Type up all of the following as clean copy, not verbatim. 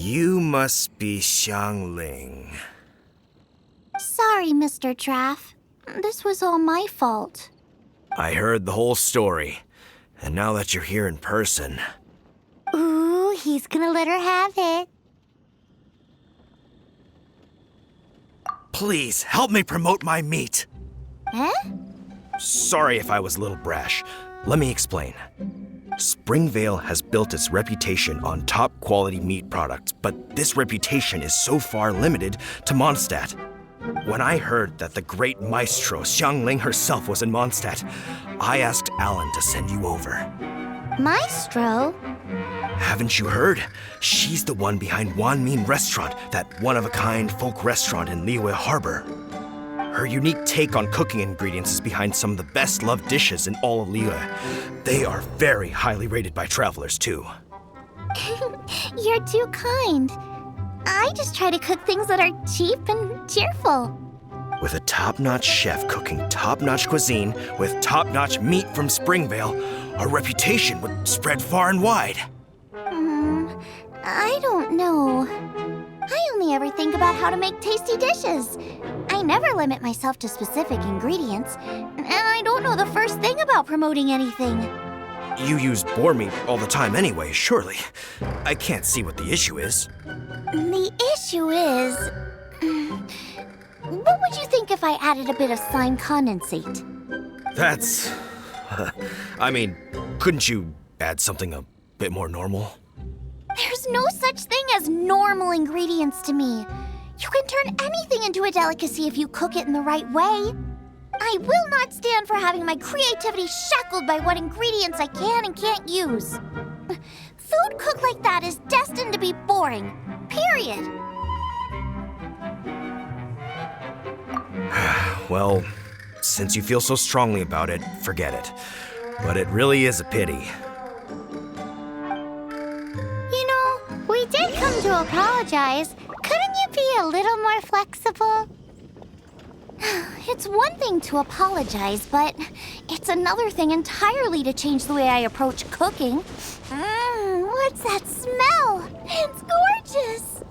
You must be Xiangling. Sorry, Mr. Traff. This was all my fault. I heard the whole story, and now that you're here in person... Ooh, he's gonna let her have it. Please, help me promote my meat. Huh? Sorry if I was a little brash. Let me explain. Springvale has built its reputation on top-quality meat products, but this reputation is so far limited to Mondstadt. When I heard that the great maestro Xiangling herself was in Mondstadt, I asked Alan to send you over. Maestro? Haven't you heard? She's the one behind Wanmin Restaurant, that one-of-a-kind folk restaurant in Liyue Harbor. Her unique take on cooking ingredients is behind some of the best-loved dishes in all of Liyue. They are very highly rated by travelers, too. You're too kind. I just try to cook things that are cheap and cheerful. With a top-notch chef cooking top-notch cuisine with top-notch meat from Springvale, our reputation would spread far and wide. I don't know. I only ever think about how to make tasty dishes. I never limit myself to specific ingredients, and I don't know the first thing about promoting anything. You use boar meat all the time anyway, surely. I can't see what the issue is. The issue is... what would you think if I added a bit of slime condensate? That's... I mean, couldn't you add something a bit more normal? There's no such thing as normal ingredients to me. You can turn anything into a delicacy if you cook it in the right way. I will not stand for having my creativity shackled by what ingredients I can and can't use. Food cooked like that is destined to be boring. Period. Well, since you feel so strongly about it, forget it. But it really is a pity. You know, we did come to apologize. Couldn't you be a little more flexible? It's one thing to apologize, but it's another thing entirely to change the way I approach cooking. What's that smell? It's gorgeous!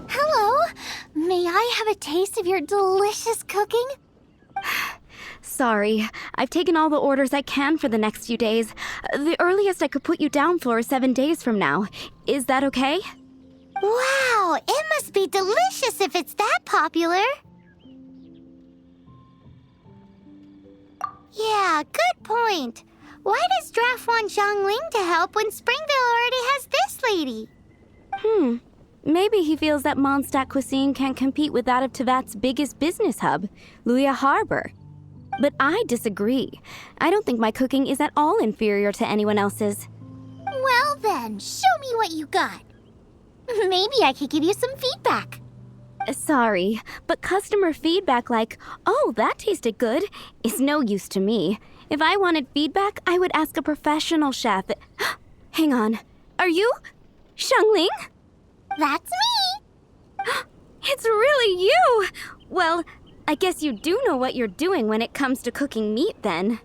Hello, may I have a taste of your delicious cooking? Sorry, I've taken all the orders I can for the next few days. The earliest I could put you down for is 7 days from now. Is that okay? Wow, it must be delicious if it's that popular. Yeah, good point. Why does Draft want Xiangling to help when Springvale already has this lady? Maybe he feels that Mondstadt cuisine can't compete with that of Tevat's biggest business hub, Liyue Harbor. But I disagree. I don't think my cooking is at all inferior to anyone else's. Well then, show me what you got. Maybe I could give you some feedback. Sorry, but customer feedback like, "Oh, that tasted good," is no use to me. If I wanted feedback, I would ask a professional chef. Hang on. Are you Xiangling? That's me. It's really you! Well, I guess you do know what you're doing when it comes to cooking meat, then.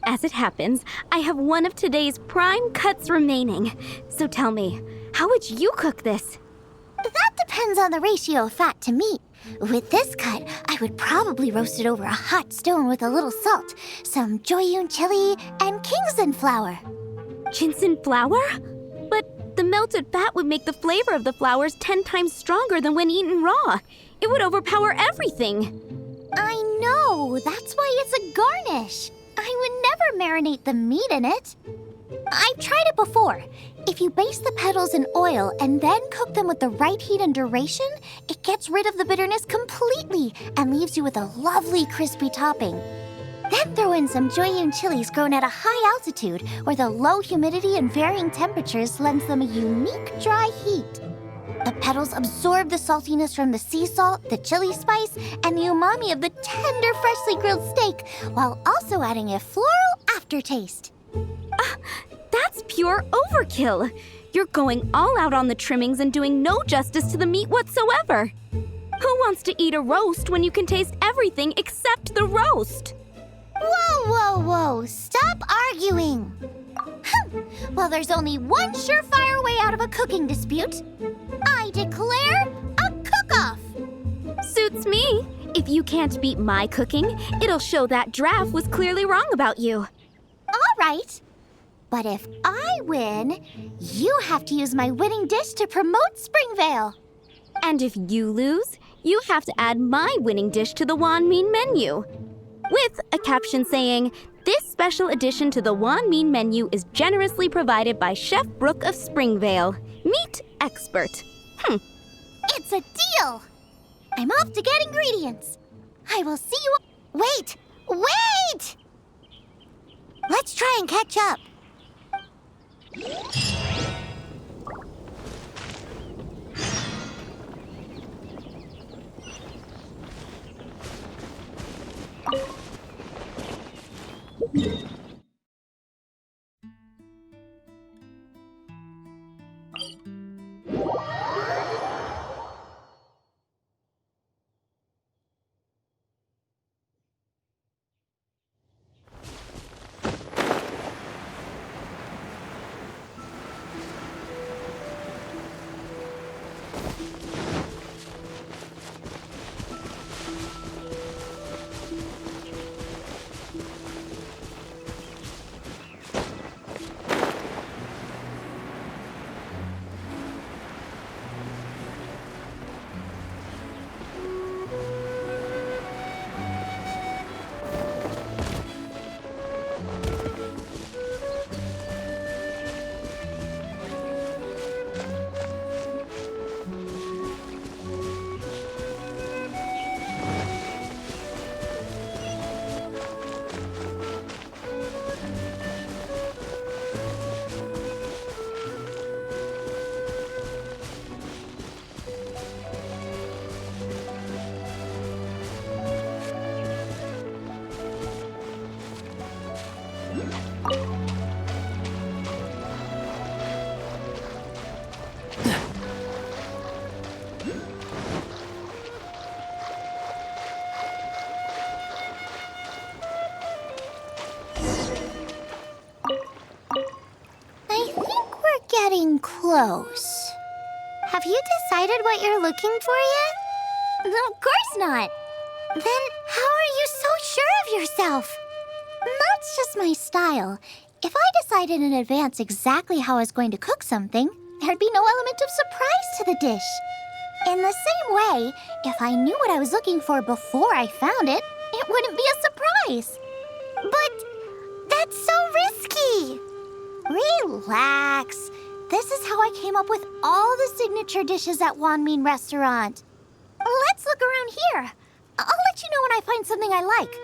As it happens, I have one of today's prime cuts remaining. So tell me, how would you cook this? That depends on the ratio of fat to meat. With this cut, I would probably roast it over a hot stone with a little salt, some Joyun chili, and Kingston flour. Ginseng flour? But the melted fat would make the flavor of the flowers 10 times stronger than when eaten raw. It would overpower everything. I know, that's why it's a garnish. I would never marinate the meat in it. I've tried it before. If you baste the petals in oil and then cook them with the right heat and duration, it gets rid of the bitterness completely and leaves you with a lovely crispy topping. Then throw in some Joyun chilies grown at a high altitude where the low humidity and varying temperatures lends them a unique dry heat. The petals absorb the saltiness from the sea salt, the chili spice, and the umami of the tender, freshly grilled steak, while also adding a floral aftertaste. That's pure overkill. You're going all out on the trimmings and doing no justice to the meat whatsoever. Who wants to eat a roast when you can taste everything except the roast? Whoa, whoa, whoa! Stop arguing! Well, there's only one surefire way out of a cooking dispute. I declare a cook-off! Suits me. If you can't beat my cooking, it'll show that Draft was clearly wrong about you. All right. But if I win, you have to use my winning dish to promote Springvale. And if you lose, you have to add my winning dish to the Wanmin menu. With a caption saying, "This special addition to the Wanmin menu is generously provided by Chef Brooke of Springvale, meat expert." It's a deal! I'm off to get ingredients. I will see you... Wait! Wait! Let's try and catch up. Getting close. Have you decided what you're looking for yet? Of course not. Then how are you so sure of yourself? That's just my style. If I decided in advance exactly how I was going to cook something, there'd be no element of surprise to the dish. In the same way, if I knew what I was looking for before I found it, it wouldn't be a surprise. But that's so risky. Relax. This is how I came up with all the signature dishes at Wanmin Restaurant. Let's look around here. I'll let you know when I find something I like.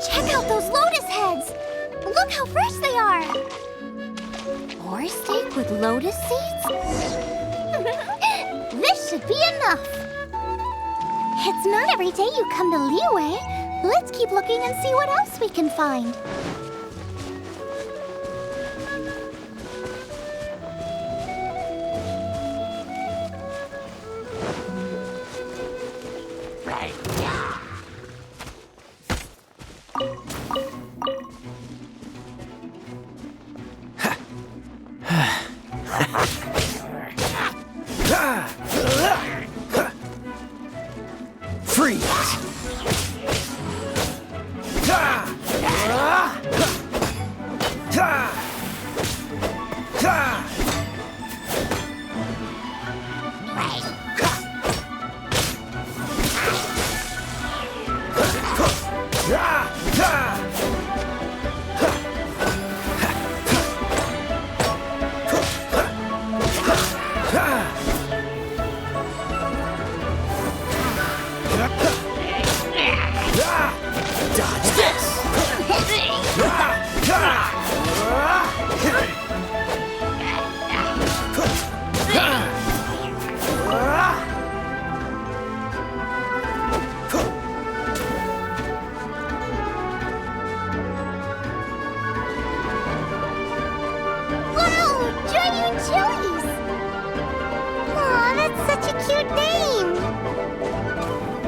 Check out those lotus heads! Look how fresh they are! Or steak with lotus seeds? This should be enough! It's not every day you come to Liyue. Let's keep looking and see what else we can find. Freeze!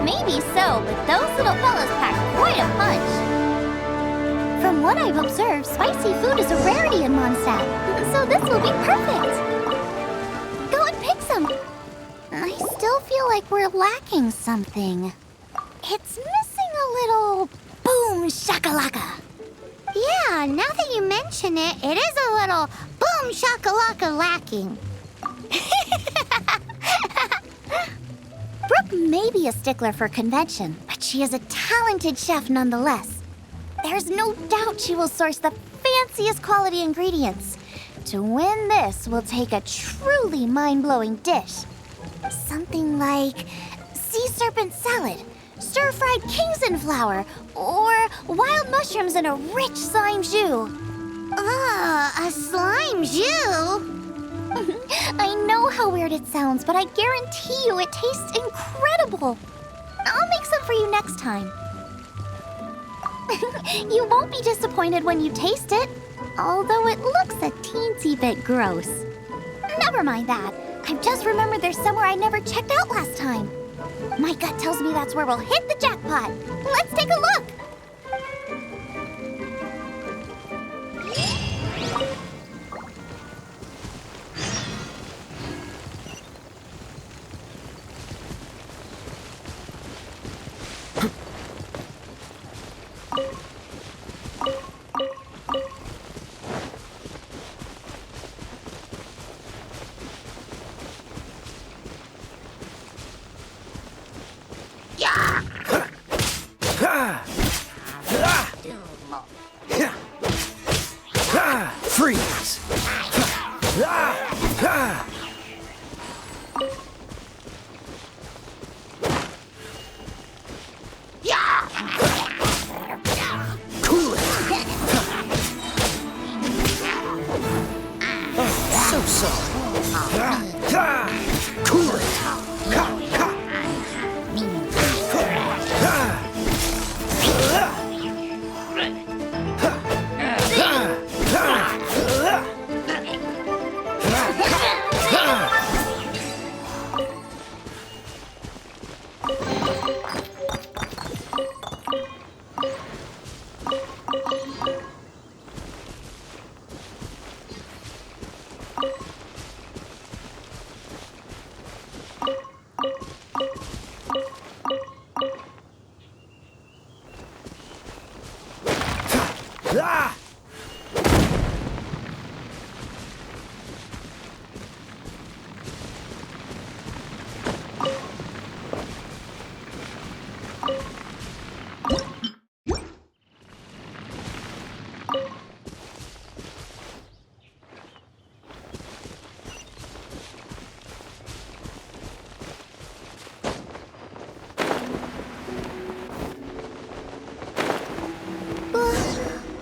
Maybe so, but those little fellas pack quite a punch. From what I've observed, spicy food is a rarity in Mondstadt, so this will be perfect. Go and pick some. I still feel like we're lacking something. It's missing a little boom shakalaka. Yeah, now that you mention it, it is a little boom shakalaka lacking. Brooke may be a stickler for convention, but she is a talented chef nonetheless. There's no doubt she will source the fanciest quality ingredients. To win this, we'll take a truly mind-blowing dish. Something like sea serpent salad, stir-fried Kingston flour, or wild mushrooms in a rich slime jus. A slime jus? I know how weird it sounds, but I guarantee you it tastes incredible. I'll make some for you next time. You won't be disappointed when you taste it, although it looks a teensy bit gross. Never mind that. I've just remembered there's somewhere I never checked out last time. My gut tells me that's where we'll hit the jackpot. Let's take a look. Freeze! Cool it! So sorry. Cool it!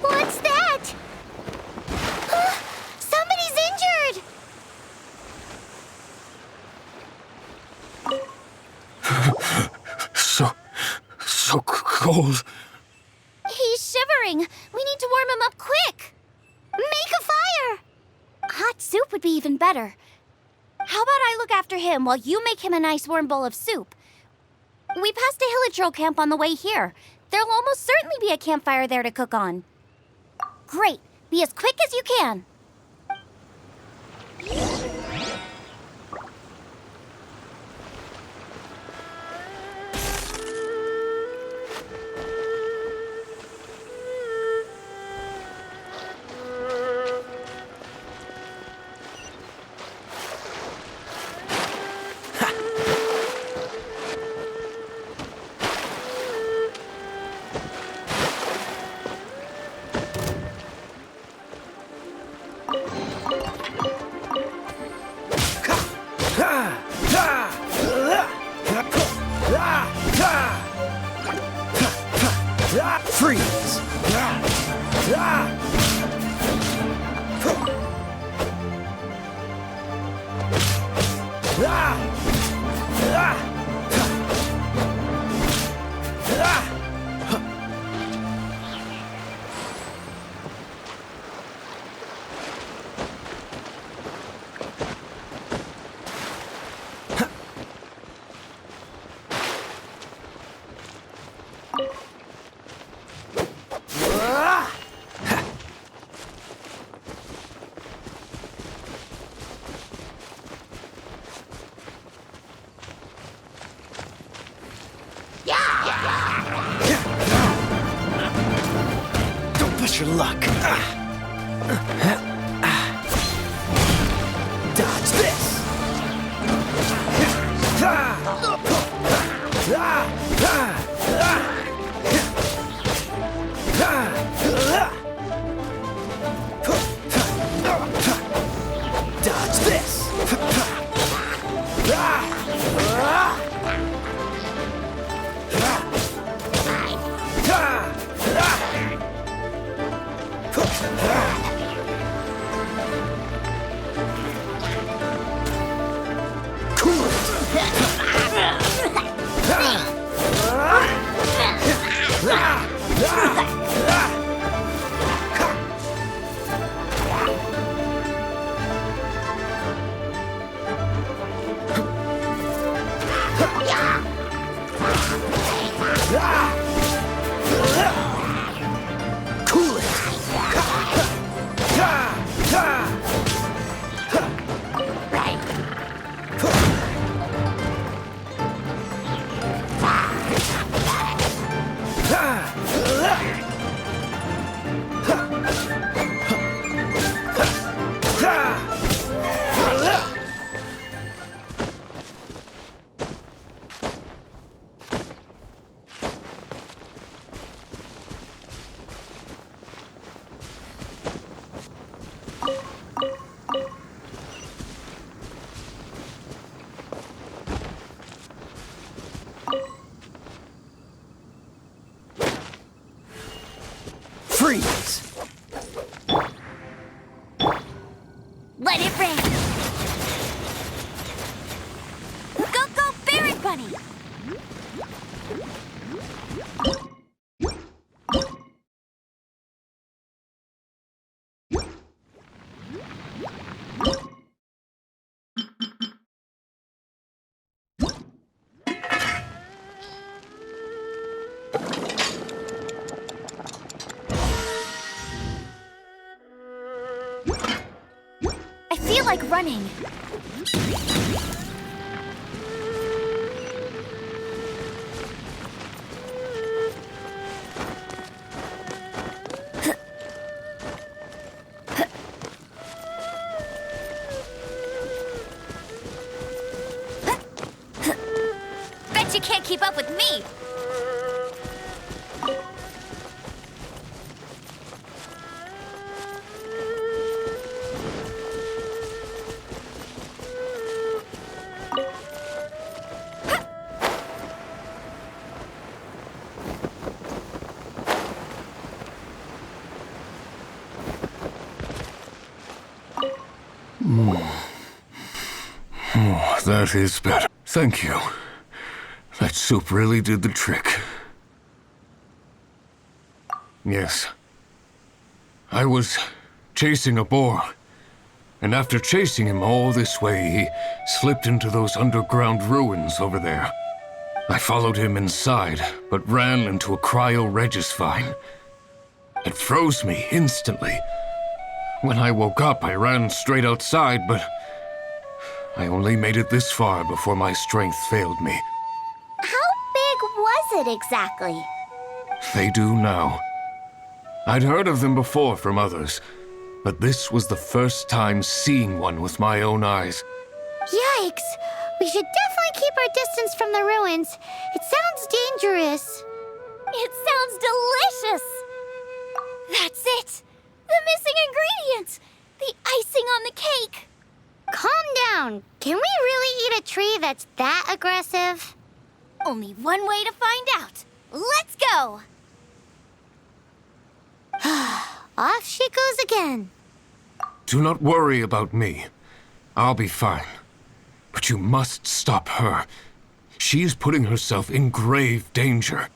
What's that? Somebody's injured! So cold. He's shivering. We need to warm him up quick. Make a fire! Hot soup would be even better. How about I look after him while you make him a nice warm bowl of soup? We passed a Hillitro camp on the way here. There'll almost certainly be a campfire there to cook on. Great. Be as quick as you can. Freeze! your luck. Dodge this. Dodge this. Cool it. Freeze! Let it rain! Go, go, Berry Bunny! I feel like running. Bet you can't keep up with me. Oh, that is better. Thank you. That soup really did the trick. Yes. I was chasing a boar, and after chasing him all this way, he slipped into those underground ruins over there. I followed him inside, but ran into a cryo-regis vine. It froze me instantly. When I woke up, I ran straight outside, but I only made it this far before my strength failed me. How big was it exactly? They do now. I'd heard of them before from others, but this was the first time seeing one with my own eyes. Yikes! We should definitely keep our distance from the ruins. It sounds dangerous. It sounds delicious! That's it! The missing ingredient! The icing on the cake! Calm down. Can we really eat a tree that's that aggressive? Only one way to find out. Let's go! Off she goes again. Do not worry about me. I'll be fine. But you must stop her. She is putting herself in grave danger.